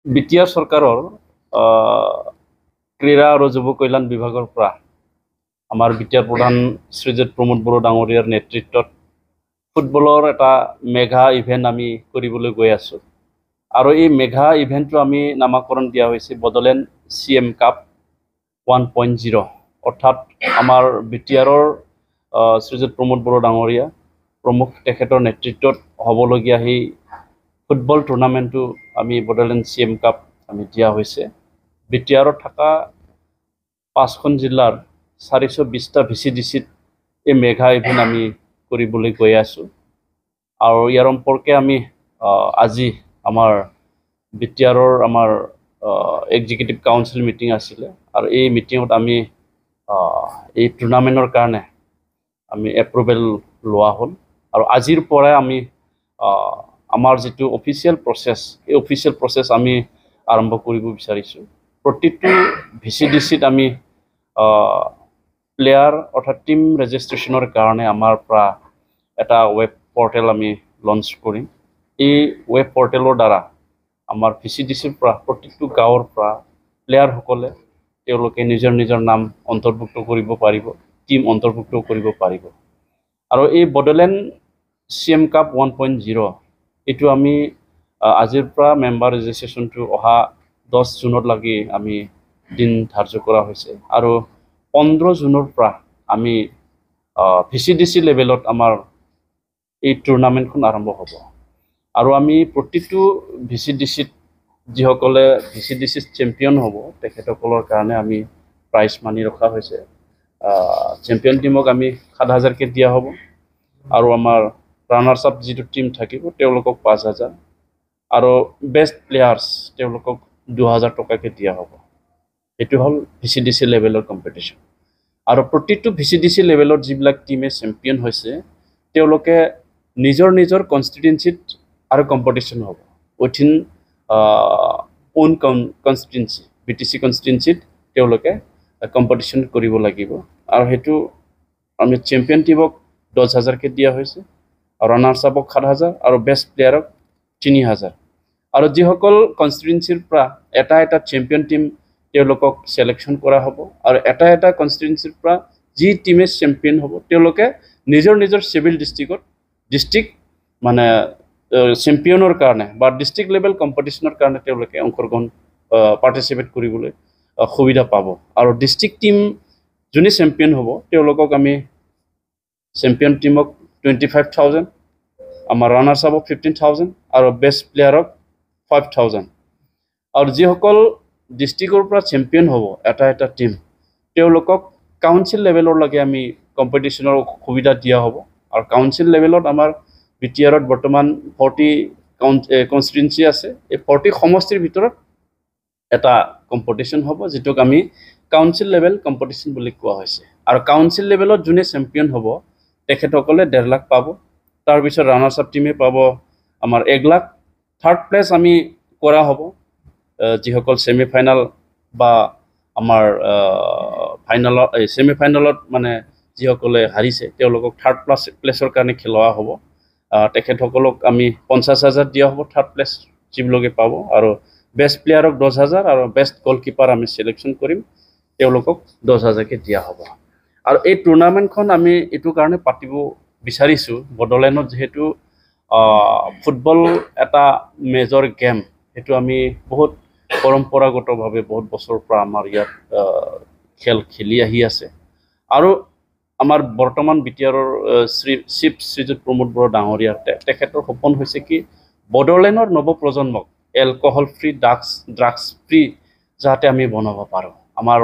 BTR চৰকাৰৰ ক্ৰীড়া আৰু যুৱ কল্যাণ বিভাগৰ পৰা আমাৰ বিটিআৰ প্ৰধান শ্ৰীযুত প্ৰমোদ বড়ো ডাঙৰীয়াৰ নেতৃত্বত ফুটবলৰ এটা মেগা ইভেণ্ট আমি কৰিবলৈ গৈ আছোঁ। আৰু এই মেগা ইভেণ্টটো আমি নামাকৰণ দিয়া হৈছে বড়োলেণ্ড CM কাপ 1.0, অৰ্থাৎ আমাৰ বিটিআৰৰ শ্ৰীযুত প্ৰমোদ বড়ো ডাঙৰীয়া প্ৰমুখ তেখেতৰ নেতৃত্বত হ'বলগীয়া সেই ফুটবল টুৰ্ণামেণ্টটো আমি বড়োলেণ্ড CM কাপ আমি দিয়া হৈছে। বিটিআৰত থকা 5খন জিলাৰ 420টা VCDCত এই মেগা ইভেণ্ট আমি কৰিবলৈ গৈ আছোঁ। আৰু ইয়াৰ সম্পৰ্কে আমি আজি আমাৰ বিটিআৰৰ আমাৰ এক্সিকিউটিভ কাউন্সিল মিটিং আছিলে, আৰু এই মিটিঙত আমি এই টুৰ্ণামেণ্টৰ কাৰণে আমি এপ্ৰুভেল লোৱা হ'ল। আৰু আজিৰ পৰাই আমি আমাৰ যিটো অফিচিয়েল প্ৰচেছ, এই অফিচিয়েল প্ৰচেছ আমি আৰম্ভ কৰিব বিচাৰিছোঁ। প্ৰতিটো VCDCত আমি প্লেয়াৰ অৰ্থাৎ টিম ৰেজিষ্ট্ৰেশ্যনৰ কাৰণে আমাৰ পৰা এটা ৱেব পৰ্টেল আমি লঞ্চ কৰিম। এই ৱেব পৰ্টেলৰ দ্বাৰা আমাৰ VCDCৰ পৰা প্ৰতিটো গাঁৱৰ পৰা প্লেয়াৰসকলে তেওঁলোকে নিজৰ নিজৰ নাম অন্তৰ্ভুক্ত কৰিব পাৰিব, টিম অন্তৰ্ভুক্ত কৰিব পাৰিব। আৰু এই বড়োলেণ্ড CM কাপ 1.0 এইটো আমি আজিৰ পৰা মেম্বাৰ ৰেজিষ্ট্ৰেশ্যনটো অহা 10 জুনত লাগি আমি দিন ধাৰ্য কৰা হৈছে। আৰু 15 জুনৰ পৰা আমি VCDC লেভেলত আমাৰ এই টুৰ্ণামেণ্টখন আৰম্ভ হ'ব। আৰু আমি প্ৰতিটো VCDCত যিসকলে VCDCত চেম্পিয়ন হ'ব তেখেতসকলৰ কাৰণে আমি প্ৰাইজ মানি ৰখা হৈছে। চেম্পিয়ন টিমক আমি 7,000কৈ দিয়া হ'ব, আৰু আমাৰ ৰানাৰ্ছ আপ যিটো টিম থাকিব তেওঁলোকক 5,000, আৰু বেষ্ট প্লেয়াৰ্ছ তেওঁলোকক 2,000 টকাকৈ দিয়া হ'ব। এইটো হ'ল VCDC লেভেলৰ কম্পিটিশ্যন। আৰু প্ৰতিটো VCDC লেভেলত যিবিলাক টিমে চেম্পিয়ন হৈছে তেওঁলোকে নিজৰ নিজৰ কনষ্টিটুৱেঞ্চিত আৰু কম্পিটিশ্যন হ'ব। উইথিন ওন কনষ্টিটুৱেঞ্চি BTC কনষ্টিটুৱেঞ্চিত তেওঁলোকে কম্পিটিশ্যন কৰিব লাগিব। আৰু সেইটো আমি চেম্পিয়ন টিমক 10,000কৈ দিয়া হৈছে, আৰু ৰানাৰ্ছ আপক 7,000, আৰু বেষ্ট প্লেয়াৰক 3,000। আৰু যিসকল কনষ্টিটুৱেঞ্চিৰ পৰা এটা এটা চেম্পিয়ন টিম তেওঁলোকক ছিলেকশ্যন কৰা হ'ব, আৰু এটা এটা কনষ্টিটুৱেঞ্চিৰ পৰা যি টিমে চেম্পিয়ন হ'ব তেওঁলোকে নিজৰ নিজৰ চিভিল ডিষ্ট্ৰিক্ট মানে চেম্পিয়নৰ কাৰণে বা ডিষ্ট্ৰিক্ট লেভেল কম্পিটিশ্যনৰ কাৰণে তেওঁলোকে অংশগ্ৰহণ পাৰ্টিচিপেট কৰিবলৈ সুবিধা পাব। আৰু ডিষ্ট্ৰিক্ট টিম যোনে চেম্পিয়ন হ'ব তেওঁলোকক আমি চেম্পিয়ন টিমক 25,000, আমাৰ ৰানাৰ্ছ আপক 15,000, আৰু বেষ্ট প্লেয়াৰক 5,000। আৰু যিসকল ডিষ্ট্ৰিক্টৰ পৰা চেম্পিয়ন হ'ব এটা এটা টিম তেওঁলোকক কাউন্সিল লেভেললৈকে আমি কম্পিটিশ্যনৰ সুবিধা দিয়া হ'ব। আৰু কাউন্সিল লেভেলত আমাৰ বিটিআৰত বৰ্তমান 40 কনষ্টিটুৱেঞ্চি আছে। এই 40 সমষ্টিৰ ভিতৰত এটা কম্পিটিশ্যন হ'ব যিটোক আমি কাউন্সিল লেভেল কম্পিটিশ্যন বুলি কোৱা হৈছে। আৰু কাউন্সিল লেভেলত যোনে চেম্পিয়ন হ'ব তেখেতসকলে 1.5 লাখ পাব। তাৰপিছত ৰানাৰ্ছ আপ টিমে পাব আমাৰ 1 লাখ। থাৰ্ড প্লেচ আমি কৰা হ'ব যিসকল ছেমিফাইনেল বা আমাৰ ফাইনেলত ছেমিফাইনেলত মানে যিসকলে হাৰিছে তেওঁলোকক থাৰ্ড প্লেচৰ কাৰণে খেলোৱা হ'ব। তেখেতসকলক আমি 50,000 দিয়া হ'ব থাৰ্ড প্লেচ যিবিলাকে পাব। আৰু বেষ্ট প্লেয়াৰক 10,000, আৰু বেষ্ট গলকিপাৰ আমি ছিলেকশ্যন কৰিম, তেওঁলোকক 10,000কৈ দিয়া হ'ব। আৰু এই টুৰ্ণামেণ্টখন আমি এইটো কাৰণে পাতিব বিচাৰিছোঁ, বড়োলেণ্ডত যিহেতু ফুটবল এটা মেজৰ গেম, সেইটো আমি বহুত পৰম্পৰাগতভাৱে বহুত বছৰৰ পৰা আমাৰ ইয়াত খেল খেলি আহি আছে। আৰু আমাৰ বৰ্তমান বিটিআৰৰ শ্ৰীযুত প্ৰমোদ বড়ো ডাঙৰীয়া তেখেতৰ সপোন হৈছে কি বড়োলেণ্ডৰ নৱপ্ৰজন্মক এলকহল ফ্ৰী ড্ৰাগছ ফ্ৰী যাতে আমি বনাব পাৰোঁ। আমাৰ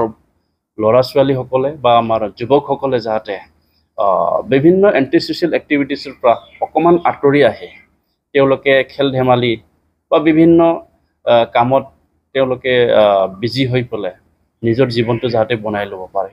ল'ৰা ছোৱালীসকলে বা আমাৰ যুৱকসকলে যাতে বিভিন্ন এণ্টি ছ'চিয়েল এক্টিভিটিছৰ পৰা অকণমান আঁতৰি আহে, তেওঁলোকে খেল ধেমালি বা বিভিন্ন কামত তেওঁলোকে বিজি হৈ পেলাই নিজৰ জীৱনটো যাতে বনাই ল'ব পাৰে